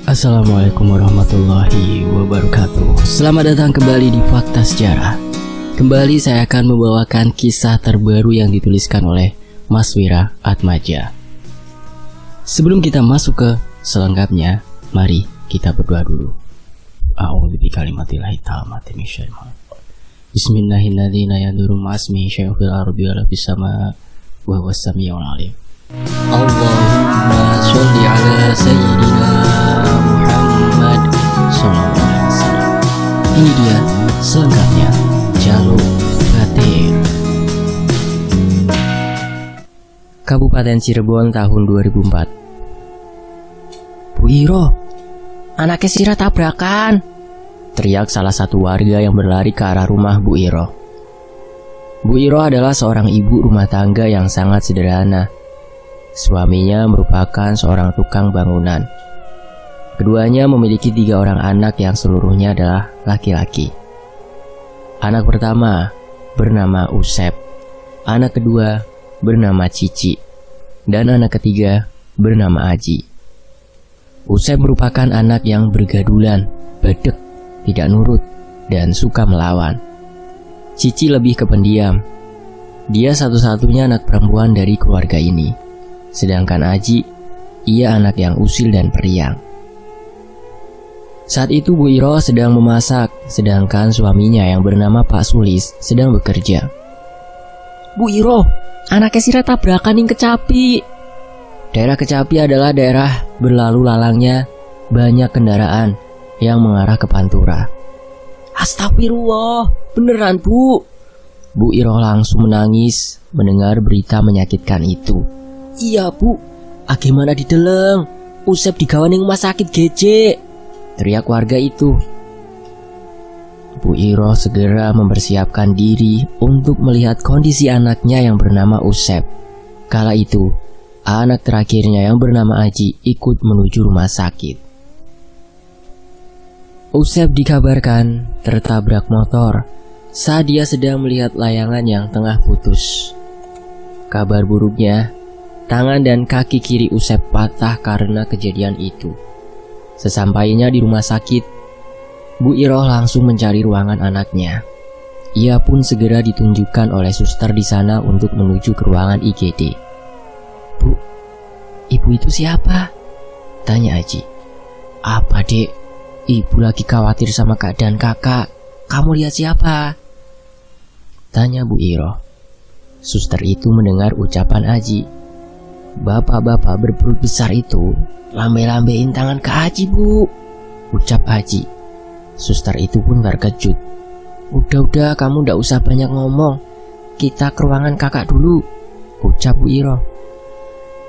Assalamualaikum warahmatullahi wabarakatuh. Selamat datang kembali di Fakta Sejarah. Kembali saya akan membawakan kisah terbaru yang dituliskan oleh Mas Wira Atmaja. Sebelum kita masuk ke selengkapnya, mari kita berdoa dulu. A'udzu bikalimatillahi tammati min syarri ma khalaq. Bismillahirrahmanirrahim. La yadurru ma'asmihi syai'un fil ardi wa la fis sama' wa huwas samiul 'alim. Allahumma sholli ala sayyidina Muhammad sallallahu alaihi wasallam. Ini dia selengkapnya Jaluk Batir. Kabupaten Cirebon tahun 2004. Bu Iro, anaknya Sira tabrakan, teriak salah satu warga yang berlari ke arah rumah Bu Iro. Bu Iro adalah seorang ibu rumah tangga yang sangat sederhana. Suaminya merupakan seorang tukang bangunan. Keduanya memiliki 3 orang anak yang seluruhnya adalah laki-laki. Anak pertama bernama Usep, anak kedua bernama Cici, dan anak ketiga bernama Aji. Usep merupakan anak yang bergadulan, bedek, tidak nurut, dan suka melawan. Cici lebih ke pendiam. Dia satu-satunya anak perempuan dari keluarga ini. Sedangkan Aji, ia anak yang usil dan periang. Saat itu Bu Iro sedang memasak, sedangkan suaminya yang bernama Pak Sulis sedang bekerja. Bu Iro, anaknya Sira tabrakan yang Kecapi. Daerah Kecapi adalah daerah berlalu lalangnya banyak kendaraan yang mengarah ke Pantura. Astagfirullah, beneran Bu? Bu Iro langsung menangis mendengar berita menyakitkan itu. Iya Bu, gimana dideleng? Usep digawan yang rumah sakit GJ, teriak warga itu. Bu Iro segera mempersiapkan diri untuk melihat kondisi anaknya yang bernama Usep. Kala itu, anak terakhirnya yang bernama Aji ikut menuju rumah sakit. Usep dikabarkan tertabrak motor saat dia sedang melihat layangan yang tengah putus. Kabar buruknya, tangan dan kaki kiri Usep patah karena kejadian itu. Sesampainya di rumah sakit, Bu Iro langsung mencari ruangan anaknya. Ia pun segera ditunjukkan oleh suster di sana untuk menuju ke ruangan IGD. Bu, ibu itu siapa? Tanya Aji. Apa dek? Ibu lagi khawatir sama keadaan kakak. Kamu lihat siapa? Tanya Bu Iro. Suster itu mendengar ucapan Aji. Bapak-bapak berperut besar itu lambe-lambein tangan ke Aji Bu, ucap Aji. Suster itu pun terkejut. Udah kamu ndak usah banyak ngomong, kita ke ruangan kakak dulu, ucap Bu Iro.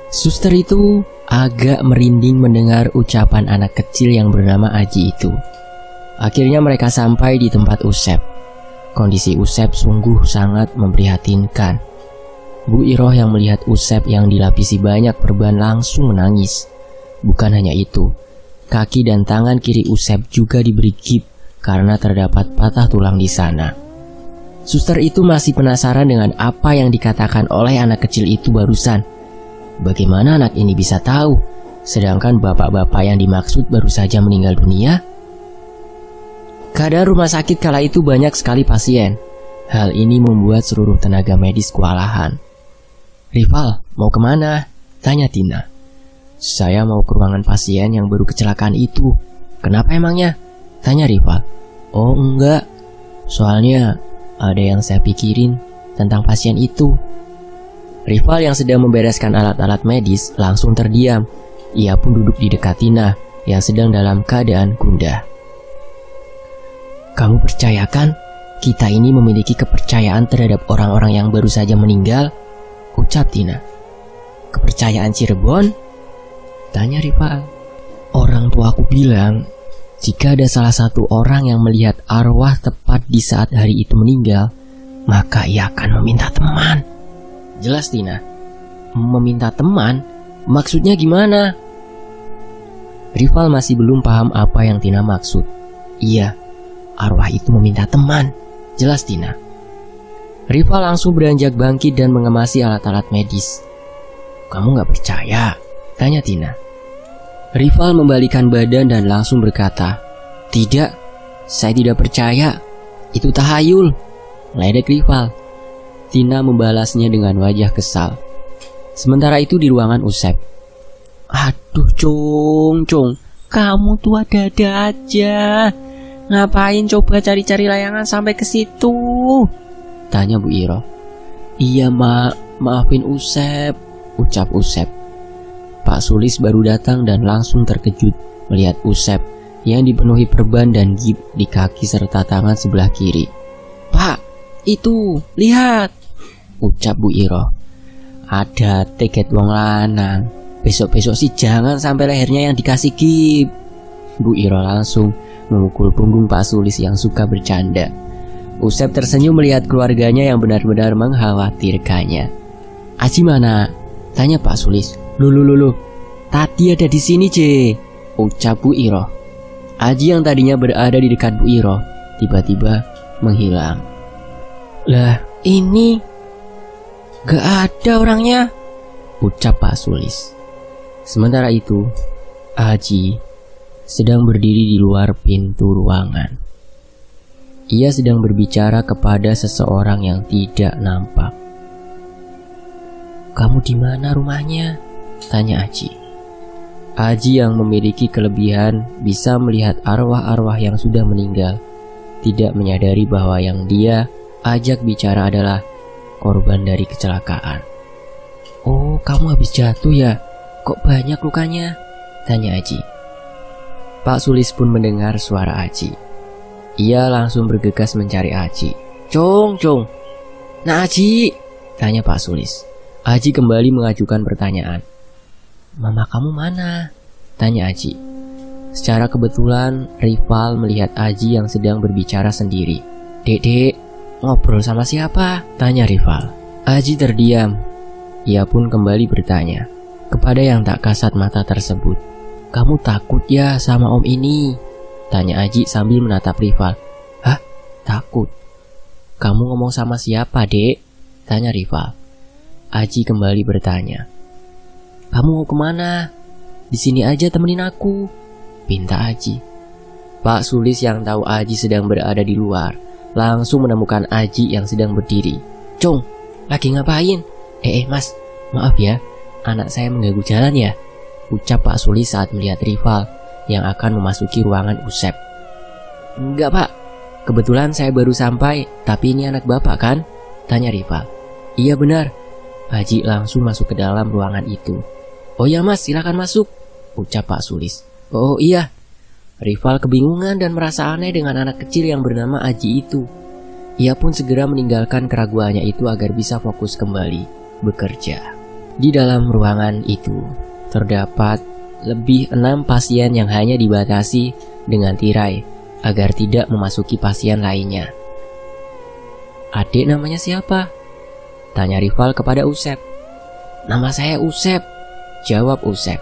Suster itu agak merinding mendengar ucapan anak kecil yang bernama Aji itu. Akhirnya mereka sampai di tempat Usep. Kondisi Usep sungguh sangat memprihatinkan. Bu Iro yang melihat Usep yang dilapisi banyak perban langsung menangis. Bukan hanya itu, kaki dan tangan kiri Usep juga diberi gip karena terdapat patah tulang di sana. Suster itu masih penasaran dengan apa yang dikatakan oleh anak kecil itu barusan. Bagaimana anak ini bisa tahu, sedangkan bapak-bapak yang dimaksud baru saja meninggal dunia? Keadaan rumah sakit kala itu banyak sekali pasien. Hal ini membuat seluruh tenaga medis kewalahan. Rival, mau kemana? Tanya Tina. Saya mau ke ruangan pasien yang baru kecelakaan itu. Kenapa emangnya? Tanya Rival. Oh enggak, soalnya ada yang saya pikirin tentang pasien itu. Rival yang sedang membereskan alat-alat medis langsung terdiam. Ia pun duduk di dekat Tina yang sedang dalam keadaan gundah. Kamu percayakan kita ini memiliki kepercayaan terhadap orang-orang yang baru saja meninggal? Ucap Tina. Kepercayaan Cirebon? Tanya Rival. Orang tuaku bilang, jika ada salah satu orang yang melihat arwah tepat di saat hari itu meninggal, maka ia akan meminta teman. Jelas Tina. Meminta teman? Maksudnya gimana? Rival masih belum paham apa yang Tina maksud. Iya, arwah itu meminta teman. Jelas Tina. Rival langsung beranjak bangkit dan mengemasi alat-alat medis. Kamu gak percaya? Tanya Tina. Rival membalikan badan dan langsung berkata, "Tidak, saya tidak percaya. Itu tahayul," meledek Rival. Tina membalasnya dengan wajah kesal. Sementara itu di ruangan Usep. "Aduh Cung, kamu tuh ada-ada aja. Ngapain coba cari-cari layangan sampai ke situ?" tanya Bu Iro. "Iya maafin Usep," ucap Usep. Pak Sulis baru datang dan langsung terkejut melihat Usep yang dipenuhi perban dan gip di kaki serta tangan sebelah kiri. "Pak, itu, lihat," ucap Bu Iro. "Ada tiket wong lanang. Besok-besok sih jangan sampai lehernya yang dikasih gip." Bu Iro langsung memukul punggung Pak Sulis yang suka bercanda. Usep tersenyum melihat keluarganya yang benar-benar mengkhawatirkannya. "Aji mana?" tanya Pak Sulis. Loh, tadi ada di sini, Je," ucap Bu Iro. Aji yang tadinya berada di dekat Bu Iro tiba-tiba menghilang. "Lah, ini gak ada orangnya," ucap Pak Sulis. Sementara itu, Aji sedang berdiri di luar pintu ruangan. Ia sedang berbicara kepada seseorang yang tidak nampak. "Kamu di mana rumahnya?" tanya Aji. Aji yang memiliki kelebihan bisa melihat arwah-arwah yang sudah meninggal, tidak menyadari bahwa yang dia ajak bicara adalah korban dari kecelakaan. "Oh, kamu habis jatuh ya? Kok banyak lukanya?" tanya Aji. Pak Sulis pun mendengar suara Aji. Ia langsung bergegas mencari Aji. Cung. "Nah Aji," tanya Pak Sulis. Aji kembali mengajukan pertanyaan. "Mama kamu mana?" tanya Aji. Secara kebetulan Rival melihat Aji yang sedang berbicara sendiri. "Dek, ngobrol sama siapa?" tanya Rival. Aji terdiam. Ia pun kembali bertanya kepada yang tak kasat mata tersebut. "Kamu takut ya sama om ini?" tanya Aji sambil menatap Rival. "Hah? Takut? Kamu ngomong sama siapa, Dek?" tanya Rival. Aji kembali bertanya. "Kamu mau kemana? Di sini aja temenin aku," pinta Aji. Pak Sulis yang tahu Aji sedang berada di luar langsung menemukan Aji yang sedang berdiri. "Cung, lagi ngapain?" Mas, maaf ya, anak saya mengganggu jalan ya," ucap Pak Sulis saat melihat Rival yang akan memasuki ruangan Usep. "Enggak Pak, kebetulan saya baru sampai. Tapi ini anak Bapak kan?" tanya Rival. "Iya benar." Aji langsung masuk ke dalam ruangan itu. "Oh ya Mas, silakan masuk," ucap Pak Sulis. "Oh iya." Rival kebingungan dan merasa aneh dengan anak kecil yang bernama Aji itu. Ia pun segera meninggalkan keraguannya itu agar bisa fokus kembali bekerja. Di dalam ruangan itu terdapat lebih 6 pasien yang hanya dibatasi dengan tirai agar tidak memasuki pasien lainnya. "Adik namanya siapa?" tanya Rival kepada Usep. "Nama saya Usep," jawab Usep.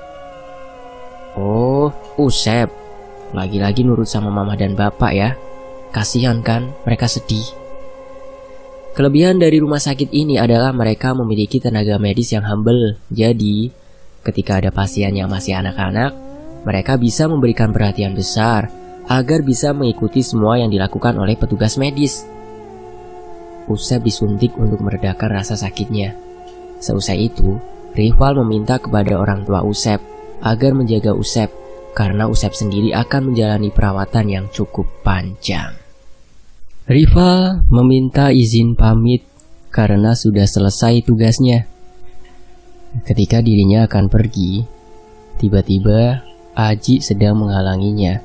"Oh, Usep. Lagi-lagi nurut sama mama dan bapak ya. Kasihan kan, mereka sedih." Kelebihan dari rumah sakit ini adalah mereka memiliki tenaga medis yang humble. Jadi, ketika ada pasien yang masih anak-anak, mereka bisa memberikan perhatian besar agar bisa mengikuti semua yang dilakukan oleh petugas medis. Usep disuntik untuk meredakan rasa sakitnya. Seusai itu, Rival meminta kepada orang tua Usep agar menjaga Usep karena Usep sendiri akan menjalani perawatan yang cukup panjang. Rival meminta izin pamit karena sudah selesai tugasnya. Ketika dirinya akan pergi, tiba-tiba Aji sedang menghalanginya.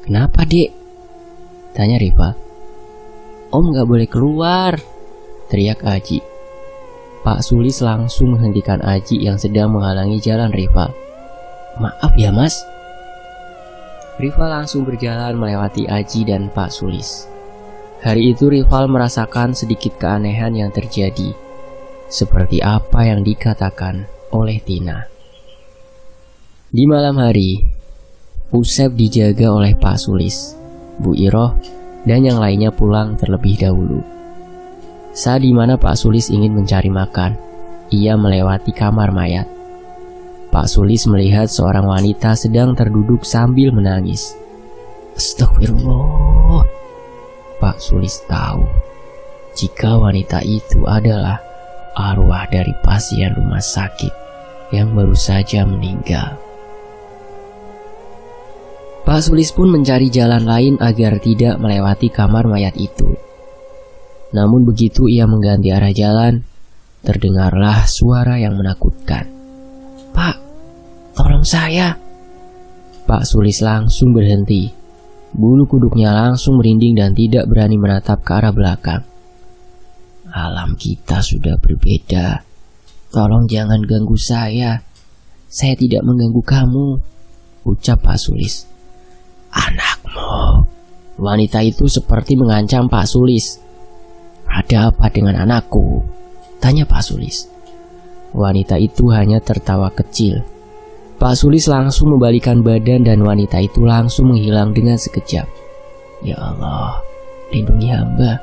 "Kenapa, Dek?" tanya Rival. "Om gak boleh keluar," teriak Aji. Pak Sulis langsung menghentikan Aji yang sedang menghalangi jalan Rival. "Maaf ya Mas." Rival langsung berjalan melewati Aji dan Pak Sulis. Hari itu Rival merasakan sedikit keanehan yang terjadi, seperti apa yang dikatakan oleh Tina. Di malam hari, Usep dijaga oleh Pak Sulis, Bu Iroh, dan yang lainnya pulang terlebih dahulu. Saat dimana Pak Sulis ingin mencari makan, ia melewati kamar mayat. Pak Sulis melihat seorang wanita sedang terduduk sambil menangis. Astagfirullah. Pak Sulis tahu jika wanita itu adalah arwah dari pasien rumah sakit yang baru saja meninggal. Pak Sulis pun mencari jalan lain agar tidak melewati kamar mayat itu. Namun begitu ia mengganti arah jalan, terdengarlah suara yang menakutkan. Pak, tolong saya. Pak Sulis langsung berhenti. Bulu kuduknya langsung merinding dan tidak berani menatap ke arah belakang. Alam kita sudah berbeda. Tolong jangan ganggu saya. Saya tidak mengganggu kamu, ucap Pak Sulis. Anakmu. Wanita itu seperti mengancam Pak Sulis. Ada apa dengan anakku? Tanya Pak Sulis. Wanita itu hanya tertawa kecil. Pak Sulis langsung membalikan badan dan wanita itu langsung menghilang dengan sekejap. Ya Allah, lindungi hamba.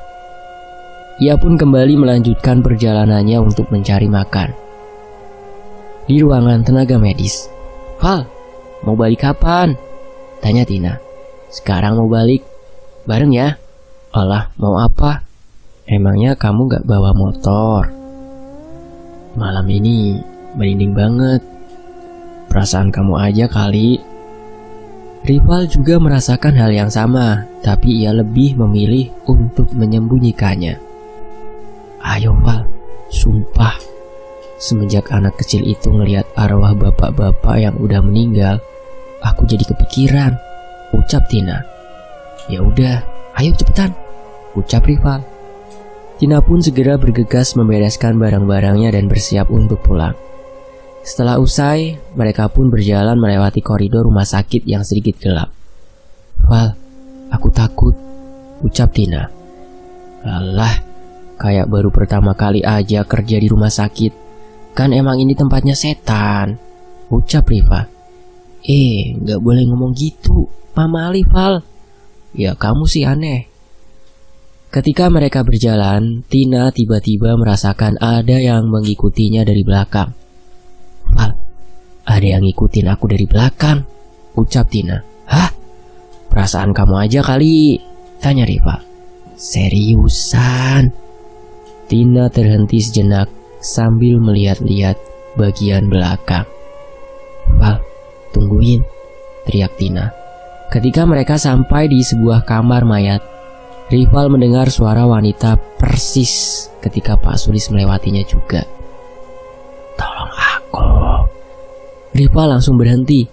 Ia pun kembali melanjutkan perjalanannya untuk mencari makan. Di ruangan tenaga medis. Val, mau balik kapan? Tanya Tina. Sekarang mau balik? Bareng ya? Alah, mau apa? Emangnya kamu gak bawa motor? Malam ini merinding banget. Perasaan kamu aja kali. Rival juga merasakan hal yang sama, tapi ia lebih memilih untuk menyembunyikannya. Ayo Val, sumpah. Semenjak anak kecil itu ngelihat arwah bapak-bapak yang udah meninggal, aku jadi kepikiran, ucap Tina. Ya udah, ayo cepetan, ucap Rival. Tina pun segera bergegas membereskan barang-barangnya dan bersiap untuk pulang. Setelah usai, mereka pun berjalan melewati koridor rumah sakit yang sedikit gelap. Val, aku takut, ucap Tina. Alah, kayak baru pertama kali aja kerja di rumah sakit. Kan emang ini tempatnya setan, ucap Riva. Gak boleh ngomong gitu, Mama Ali, Val. Ya kamu sih aneh. Ketika mereka berjalan, Tina tiba-tiba merasakan ada yang mengikutinya dari belakang. Val, ada yang ngikutin aku dari belakang, ucap Tina. Hah? Perasaan kamu aja kali, tanya Riva. Seriusan? Tina terhenti sejenak sambil melihat-lihat bagian belakang. Val, tungguin, teriak Tina. Ketika mereka sampai di sebuah kamar mayat, Rival mendengar suara wanita persis ketika Pak Sulis melewatinya juga. Tolong aku. Rival langsung berhenti.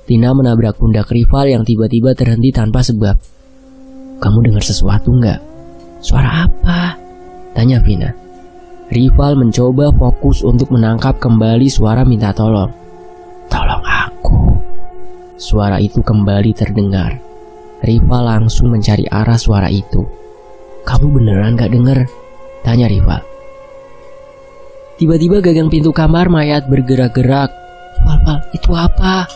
Tina menabrak pundak Rival yang tiba-tiba terhenti tanpa sebab. Kamu dengar sesuatu nggak? Suara apa? Tanya Vina. Rival mencoba fokus untuk menangkap kembali suara minta tolong. Tolong aku. Suara itu kembali terdengar. Rival langsung mencari arah suara itu. Kamu beneran gak denger? Tanya Rival. Tiba-tiba gagang pintu kamar mayat bergerak-gerak. Val, itu apa?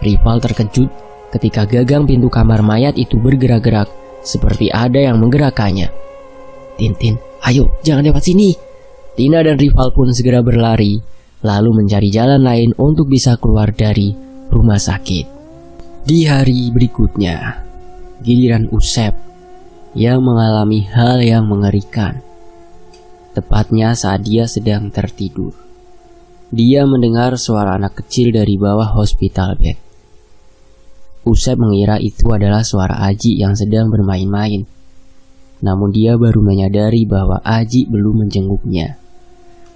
Rival terkejut ketika gagang pintu kamar mayat itu bergerak-gerak seperti ada yang menggerakkannya. Tintin, ayo jangan lewat sini. Tina dan Rival pun segera berlari, lalu mencari jalan lain untuk bisa keluar dari rumah sakit. Di hari berikutnya, giliran Usep yang mengalami hal yang mengerikan. Tepatnya saat dia sedang tertidur. Dia mendengar suara anak kecil dari bawah hospital bed. Usep mengira itu adalah suara Aji yang sedang bermain-main. Namun dia baru menyadari bahwa Aji belum menjenguknya.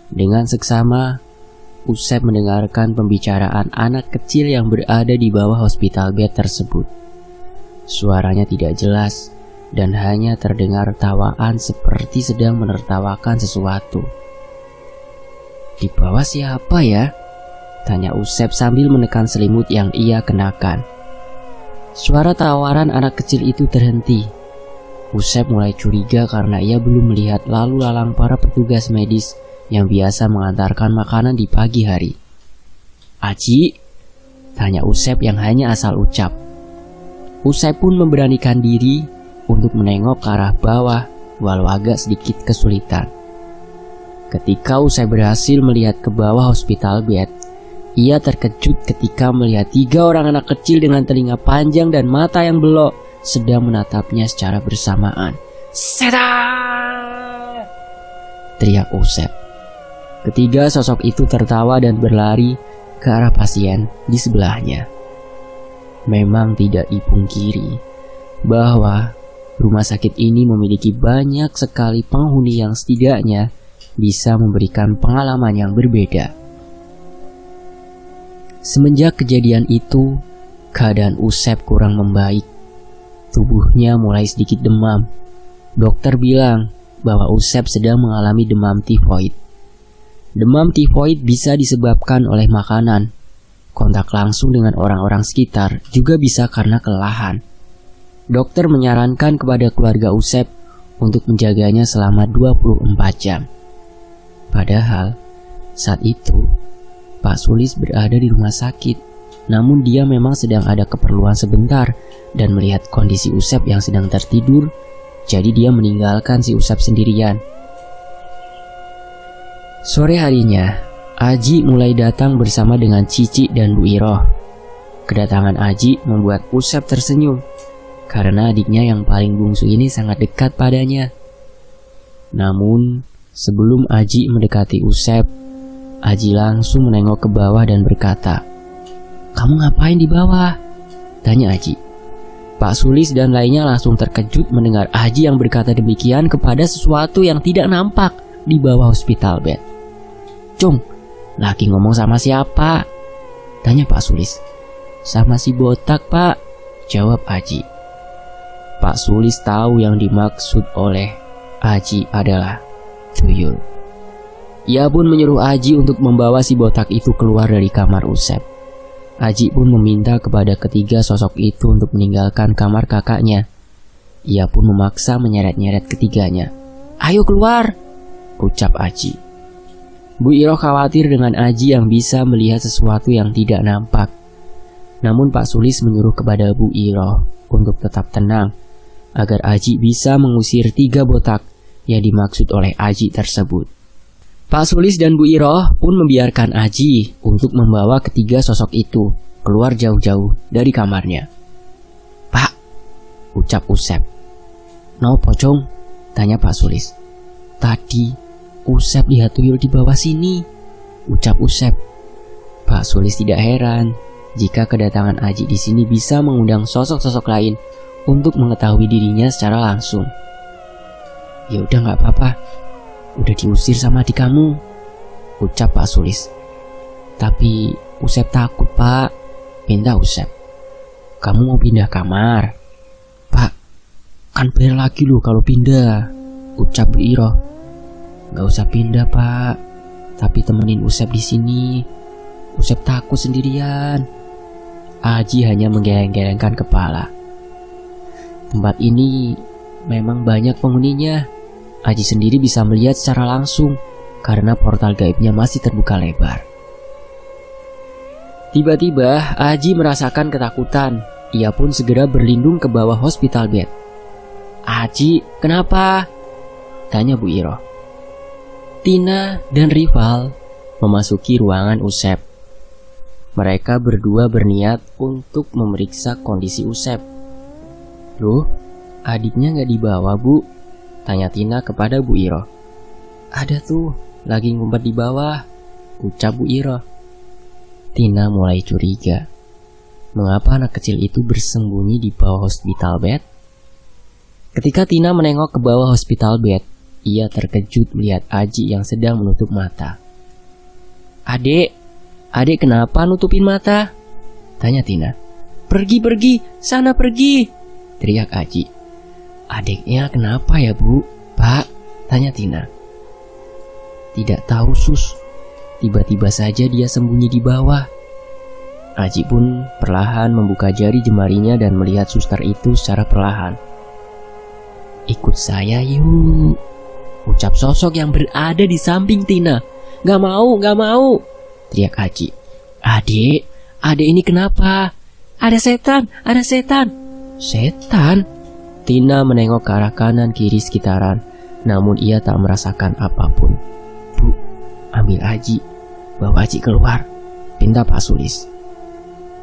Dengan seksama, Usep mendengarkan pembicaraan anak kecil yang berada di bawah hospital bed tersebut. Suaranya tidak jelas dan hanya terdengar tawaan seperti sedang menertawakan sesuatu. Di bawah siapa ya? Tanya Usep sambil menekan selimut yang ia kenakan. Suara tawaran anak kecil itu terhenti. Usep mulai curiga karena ia belum melihat lalu lalang para petugas medis yang biasa mengantarkan makanan di pagi hari. Aji? Tanya Usep yang hanya asal ucap. Usep pun memberanikan diri untuk menengok ke arah bawah walau agak sedikit kesulitan. Ketika Usep berhasil melihat ke bawah hospital bed, Ia terkejut ketika melihat 3 orang anak kecil dengan telinga panjang dan mata yang belok sedang menatapnya secara bersamaan. "Setan!" teriak Usep. Ketiga sosok itu tertawa dan berlari ke arah pasien di sebelahnya. Memang tidak dipungkiri bahwa rumah sakit ini memiliki banyak sekali penghuni yang setidaknya bisa memberikan pengalaman yang berbeda. Semenjak kejadian itu, keadaan Usep kurang membaik. Tubuhnya mulai sedikit demam. Dokter bilang bahwa Usep sedang mengalami demam tifoid. Demam tifoid bisa disebabkan oleh makanan. Kontak langsung dengan orang-orang sekitar juga bisa karena kelelahan. Dokter menyarankan kepada keluarga Usep untuk menjaganya selama 24 jam. Padahal saat itu Pak Sulis berada di rumah sakit, namun dia memang sedang ada keperluan sebentar dan melihat kondisi Usep yang sedang tertidur, jadi dia meninggalkan si Usep sendirian. Sore harinya, Aji mulai datang bersama dengan Cici dan Bu Iroh. Kedatangan Aji membuat Usep tersenyum, karena adiknya yang paling bungsu ini sangat dekat padanya. Namun, sebelum Aji mendekati Usep, Aji langsung menengok ke bawah dan berkata, "Kamu ngapain di bawah?" tanya Aji. Pak Sulis dan lainnya langsung terkejut mendengar Aji yang berkata demikian kepada sesuatu yang tidak nampak di bawah hospital bed. "Cung, lagi ngomong sama siapa?" tanya Pak Sulis. "Sama si botak, Pak," jawab Aji. Pak Sulis tahu yang dimaksud oleh Aji adalah tuyul. Ia pun menyuruh Aji untuk membawa si botak itu keluar dari kamar Usep. Aji pun meminta kepada ketiga sosok itu untuk meninggalkan kamar kakaknya. Ia pun memaksa menyeret-nyeret ketiganya. "Ayo keluar," ucap Aji. Bu Iroh khawatir dengan Aji yang bisa melihat sesuatu yang tidak nampak. Namun Pak Sulis menyuruh kepada Bu Iroh untuk tetap tenang, agar Aji bisa mengusir 3 botak yang dimaksud oleh Aji tersebut. Pak Sulis dan Bu Iroh pun membiarkan Aji untuk membawa ketiga sosok itu keluar jauh-jauh dari kamarnya. "Pak," ucap Usep. "No pocong?" tanya Pak Sulis. "Tadi Usep lihat tuyul di bawah sini," ucap Usep. Pak Sulis tidak heran jika kedatangan Aji di sini bisa mengundang sosok-sosok lain untuk mengetahui dirinya secara langsung. "Ya udah nggak apa-apa. Udah diusir sama adik kamu," ucap Pak Sulis. "Tapi Usep takut, Pak," pinta Usep. "Kamu mau pindah kamar?" "Pak, kan bayar lagi loh kalau pindah," ucap Bu Iroh. "Gak usah pindah, Pak. Tapi temenin Usep di sini. Usep takut sendirian." Aji hanya menggeleng-gelengkan kepala. Tempat ini memang banyak penghuninya. Aji sendiri bisa melihat secara langsung karena portal gaibnya masih terbuka lebar. Tiba-tiba Aji merasakan ketakutan. Ia pun segera berlindung ke bawah hospital bed. "Aji, kenapa?" tanya Bu Iroh. Tina dan Rival memasuki ruangan Usep. Mereka berdua berniat untuk memeriksa kondisi Usep. "Loh, adiknya gak dibawa, Bu?" tanya Tina kepada Bu Iroh. "Ada tuh, lagi ngumpet di bawah," ucap Bu Iroh. Tina mulai curiga. Mengapa anak kecil itu bersembunyi di bawah hospital bed? Ketika Tina menengok ke bawah hospital bed, ia terkejut melihat Aji yang sedang menutup mata. Adik kenapa nutupin mata?" tanya Tina. Pergi, sana pergi," teriak Aji. "Adiknya kenapa ya, Bu?" "Pak," tanya Tina. "Tidak tahu, Sus. Tiba-tiba saja dia sembunyi di bawah." Aji pun perlahan membuka jari jemarinya dan melihat suster itu secara perlahan. "Ikut saya yuk," ucap sosok yang berada di samping Tina. Gak mau," teriak Aji. Adik ini kenapa?" Ada setan." "Setan?" Tina menengok ke arah kanan kiri sekitaran, namun ia tak merasakan apapun. "Bu, ambil Aji, bawa Aji keluar," pinta Pak Sulis.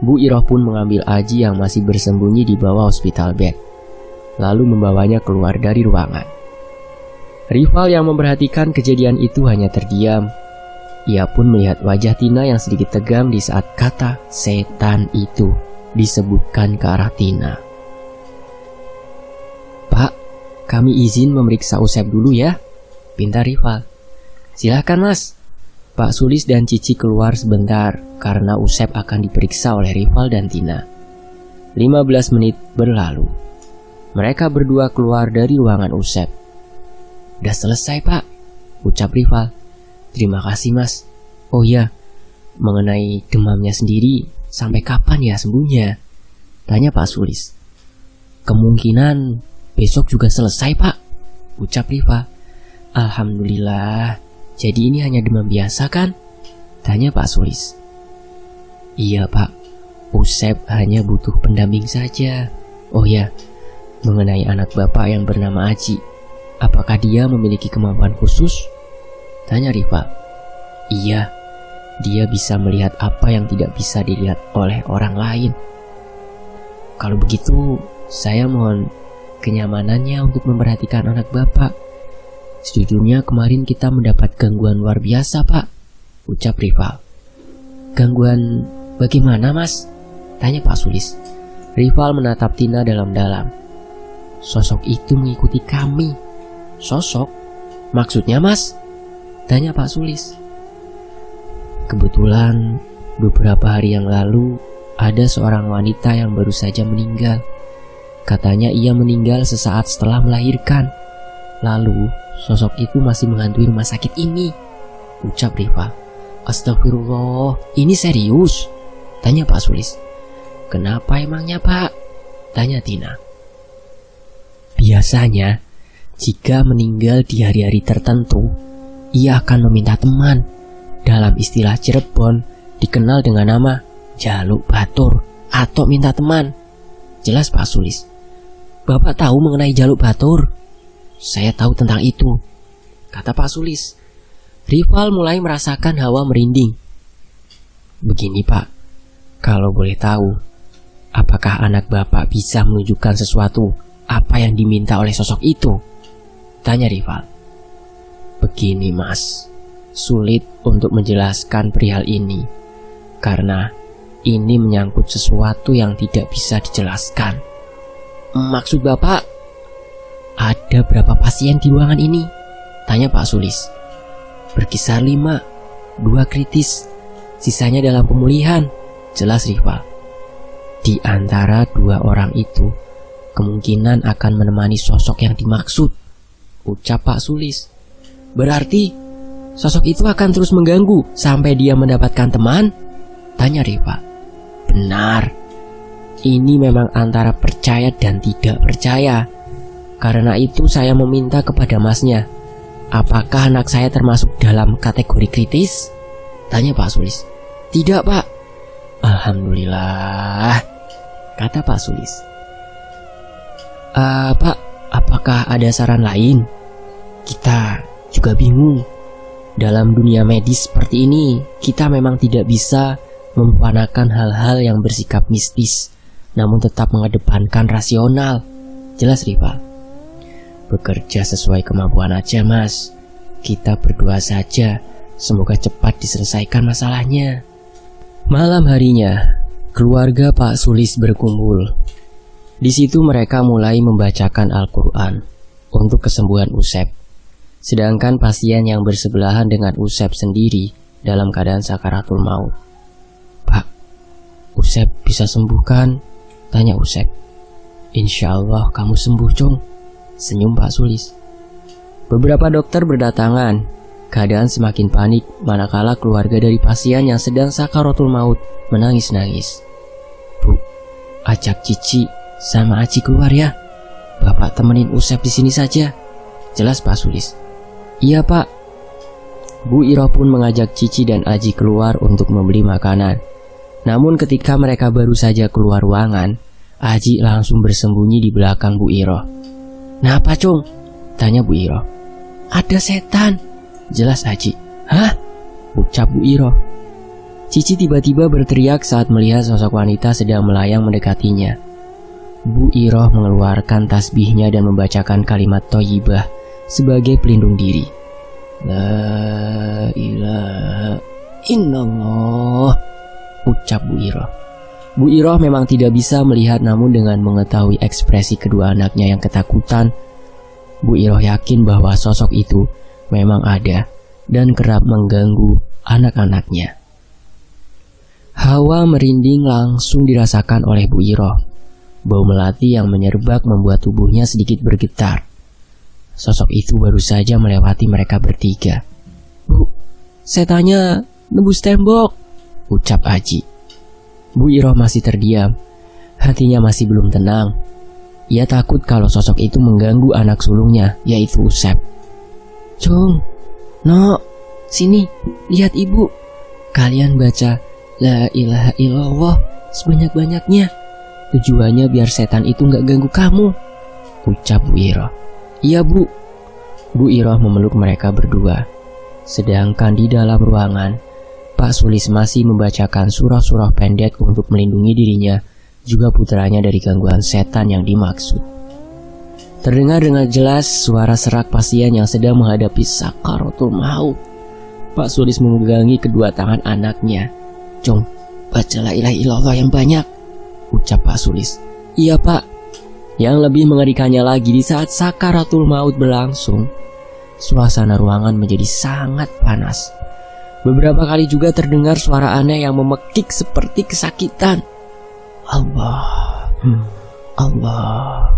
Bu Iroh pun mengambil Aji yang masih bersembunyi di bawah hospital bed, lalu membawanya keluar dari ruangan. Rival yang memperhatikan kejadian itu hanya terdiam. Ia pun melihat wajah Tina yang sedikit tegang di saat kata setan itu disebutkan ke arah Tina. "Pak, kami izin memeriksa Usep dulu ya," pinta Rival. "Silakan Mas." Pak Sulis dan Cici keluar sebentar karena Usep akan diperiksa oleh Rival dan Tina. 15 menit berlalu. Mereka berdua keluar dari ruangan Usep. "Udah selesai Pak," ucap Rival. "Terima kasih Mas. Oh ya, mengenai demamnya sendiri, sampai kapan ya sembuhnya?" tanya Pak Sulis. "Kemungkinan besok juga selesai Pak," ucap Rival. "Alhamdulillah, jadi ini hanya demam biasa kan?" tanya Pak Sulis. "Iya Pak, Usep hanya butuh pendamping saja. Oh ya, mengenai anak Bapak yang bernama Aji, apakah dia memiliki kemampuan khusus?" tanya Rival. "Iya, dia bisa melihat apa yang tidak bisa dilihat oleh orang lain." "Kalau begitu, saya mohon kenyamanannya untuk memperhatikan anak Bapak. Sejujurnya kemarin kita mendapat gangguan luar biasa Pak," ucap Rival. "Gangguan bagaimana Mas?" tanya Pak Sulis. Rival menatap Tina dalam-dalam. "Sosok itu mengikuti kami." "Sosok? Maksudnya Mas?" tanya Pak Sulis. "Kebetulan beberapa hari yang lalu ada seorang wanita yang baru saja meninggal. Katanya ia meninggal sesaat setelah melahirkan. Lalu sosok itu masih menghantui rumah sakit ini," ucap Rival. "Astagfirullah, ini serius?" tanya Pak Sulis. "Kenapa emangnya Pak?" tanya Tina. "Biasanya jika meninggal di hari-hari tertentu, ia akan meminta teman. Dalam istilah Cirebon dikenal dengan nama jaluk batur atau minta teman," jelas Pak Sulis. "Bapak tahu mengenai jaluk batur?" "Saya tahu tentang itu," kata Pak Sulis. Rival mulai merasakan hawa merinding. "Begini Pak, kalau boleh tahu, apakah anak Bapak bisa menunjukkan sesuatu apa yang diminta oleh sosok itu?" tanya Rival. "Begini Mas, sulit untuk menjelaskan perihal ini, karena ini menyangkut sesuatu yang tidak bisa dijelaskan." "Maksud Bapak?" "Ada berapa pasien di ruangan ini?" tanya Pak Sulis. "Berkisar 5, 2 kritis, sisanya dalam pemulihan," jelas Rival. "Di antara 2 orang itu kemungkinan akan menemani sosok yang dimaksud," ucap Pak Sulis. "Berarti sosok itu akan terus mengganggu sampai dia mendapatkan teman?" tanya Rival. "Benar. Ini memang antara percaya dan tidak percaya. Karena itu saya meminta kepada Masnya, apakah anak saya termasuk dalam kategori kritis?" tanya Pak Sulis. "Tidak Pak." "Alhamdulillah," kata Pak Sulis. Pak, apakah ada saran lain? Kita juga bingung. Dalam dunia medis seperti ini, kita memang tidak bisa memperanakan hal-hal yang bersikap mistis, namun tetap mengedepankan rasional, jelas Rival. "Bekerja sesuai kemampuan aja Mas. Kita berdoa saja, semoga cepat diselesaikan masalahnya." Malam harinya, keluarga Pak Sulis berkumpul. Di situ mereka mulai membacakan Al-Quran untuk kesembuhan Usep. Sedangkan pasien yang bersebelahan dengan Usep sendiri dalam keadaan sakaratul maut. "Pak, Usep bisa sembuh kan?" tanya Usep. "Insya Allah kamu sembuh Cung," senyum Pak Sulis. Beberapa dokter berdatangan. Keadaan semakin panik manakala keluarga dari pasien yang sedang sakaratul maut menangis-nangis. "Bu, ajak Cici sama Aji keluar ya. Bapak temenin Usep di sini saja," jelas Pak Sulis. "Iya Pak." Bu Iroh pun mengajak Cici dan Aji keluar untuk membeli makanan. Namun ketika mereka baru saja keluar ruangan, Aji langsung bersembunyi di belakang Bu Iroh. "Napa Cung?" tanya Bu Iroh. "Ada setan," jelas Aji. "Hah?" ucap Bu Iroh. Cici tiba-tiba berteriak saat melihat sosok wanita sedang melayang mendekatinya. Bu Iroh mengeluarkan tasbihnya dan membacakan kalimat thayyibah sebagai pelindung diri. La ilaha illallah, ucap Bu Iroh. Bu Iroh memang tidak bisa melihat, namun dengan mengetahui ekspresi kedua anaknya yang ketakutan, Bu Iroh yakin bahwa sosok itu memang ada dan kerap mengganggu anak-anaknya. Hawa merinding langsung dirasakan oleh Bu Iroh. Bau melati yang menyerbak membuat tubuhnya sedikit bergetar. Sosok itu baru saja melewati mereka bertiga. Bu, setannya nembus tembok, ucap Aji. Bu Iroh masih terdiam. Hatinya masih belum tenang. Ia takut kalau sosok itu mengganggu anak sulungnya, yaitu Usep. Cung, No, sini, lihat ibu. Kalian baca La ilaha illallah sebanyak-banyaknya. Tujuannya biar setan itu gak ganggu kamu, ucap Bu Iroh. Iya bu. Bu Iroh memeluk mereka berdua. Sedangkan di dalam ruangan, Pak Sulis masih membacakan surah-surah pendek untuk melindungi dirinya, juga putranya dari gangguan setan yang dimaksud. Terdengar dengan jelas suara serak pasien yang sedang menghadapi sakaratul maut. Pak Sulis memegangi kedua tangan anaknya. Cung, baca la ilaha illallah yang banyak, ucap Pak Sulis. Iya pak. Yang lebih mengerikannya lagi, di saat sakaratul maut berlangsung, suasana ruangan menjadi sangat panas. Beberapa kali juga terdengar suara aneh yang memekik seperti kesakitan. Allah, Allah,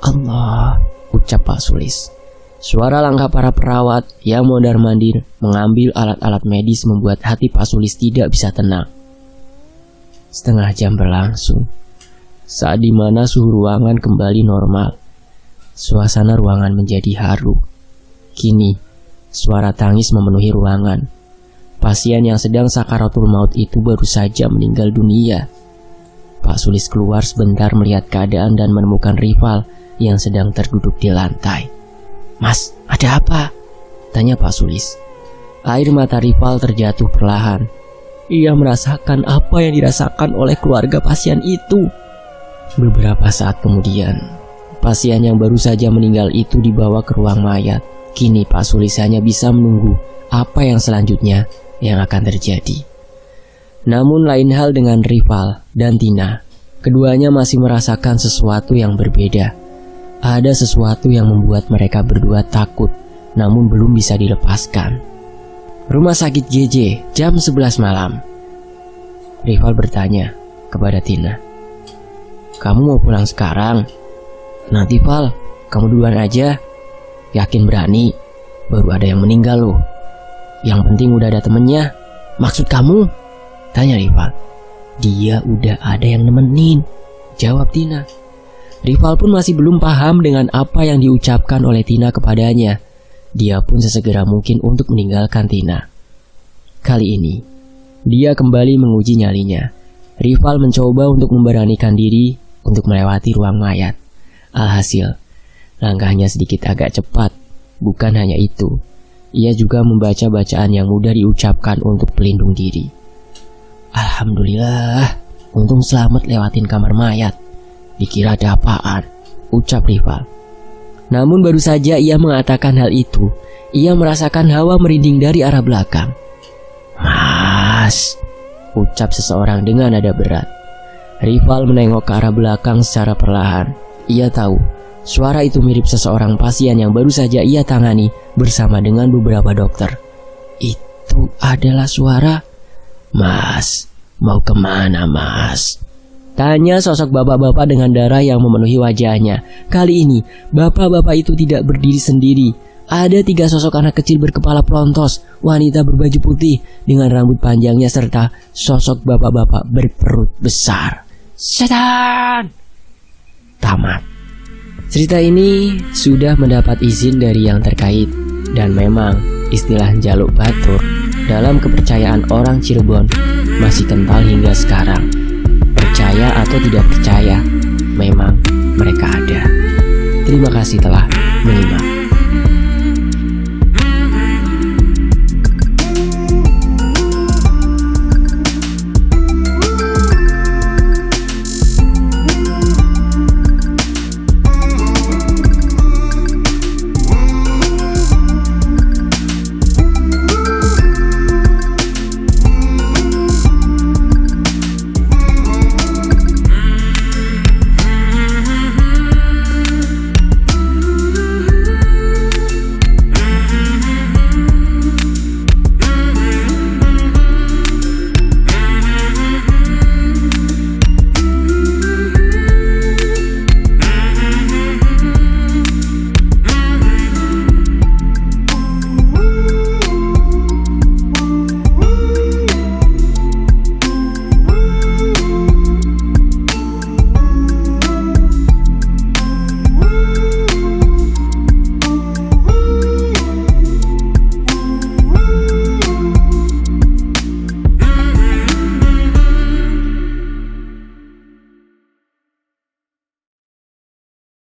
Allah, ucap Pak Sulis. Suara langkah para perawat yang mondar-mandir mengambil alat-alat medis membuat hati Pak Sulis tidak bisa tenang. Setengah jam berlangsung, saat dimana suhu ruangan kembali normal. Suasana ruangan menjadi haru. Kini, suara tangis memenuhi ruangan. Pasien yang sedang sakaratul maut itu baru saja meninggal dunia. Pak Sulis keluar sebentar melihat keadaan dan menemukan rival yang sedang terduduk di lantai. Mas, ada apa? Tanya Pak Sulis. Air mata rival terjatuh perlahan. Ia merasakan apa yang dirasakan oleh keluarga pasien itu. Beberapa saat kemudian, pasien yang baru saja meninggal itu dibawa ke ruang mayat. Kini Pak Sulis hanya bisa menunggu apa yang selanjutnya yang akan terjadi. Namun lain hal dengan rival dan Tina. Keduanya masih merasakan sesuatu yang berbeda. Ada sesuatu yang membuat mereka berdua takut, namun belum bisa dilepaskan. Rumah sakit GJ, jam 11 malam. Rival bertanya kepada Tina. Kamu mau pulang sekarang? Nanti Val, kamu duluan aja. Yakin berani? Baru ada yang meninggal loh. Yang penting udah ada temennya. Maksud kamu? Tanya rival. Dia udah ada yang nemenin, jawab Tina. Rival pun masih belum paham dengan apa yang diucapkan oleh Tina kepadanya. Dia pun sesegera mungkin untuk meninggalkan Tina. Kali ini, dia kembali menguji nyalinya. Rival mencoba untuk memberanikan diri untuk melewati ruang mayat. Alhasil, langkahnya sedikit agak cepat. Bukan hanya itu, ia juga membaca bacaan yang mudah diucapkan untuk pelindung diri. Alhamdulillah, untung selamat lewatin kamar mayat. Dikira ada apaan, ucap rival. Namun baru saja ia mengatakan hal itu, ia merasakan hawa merinding dari arah belakang. Mas, ucap seseorang dengan nada berat. Rival menengok ke arah belakang secara perlahan. Ia tahu suara itu mirip seseorang pasien yang baru saja ia tangani bersama dengan beberapa dokter. Itu adalah suara. Mas, mau kemana mas? Tanya sosok bapak-bapak dengan darah yang memenuhi wajahnya. Kali ini, bapak-bapak itu tidak berdiri sendiri. Ada 3 sosok anak kecil berkepala plontos, wanita berbaju putih dengan rambut panjangnya, serta sosok bapak-bapak berperut besar. Setan! Tamat. Cerita ini sudah mendapat izin dari yang terkait, dan memang istilah jaluk batur dalam kepercayaan orang Cirebon masih kental hingga sekarang. Percaya atau tidak percaya, memang mereka ada. Terima kasih telah menyimak.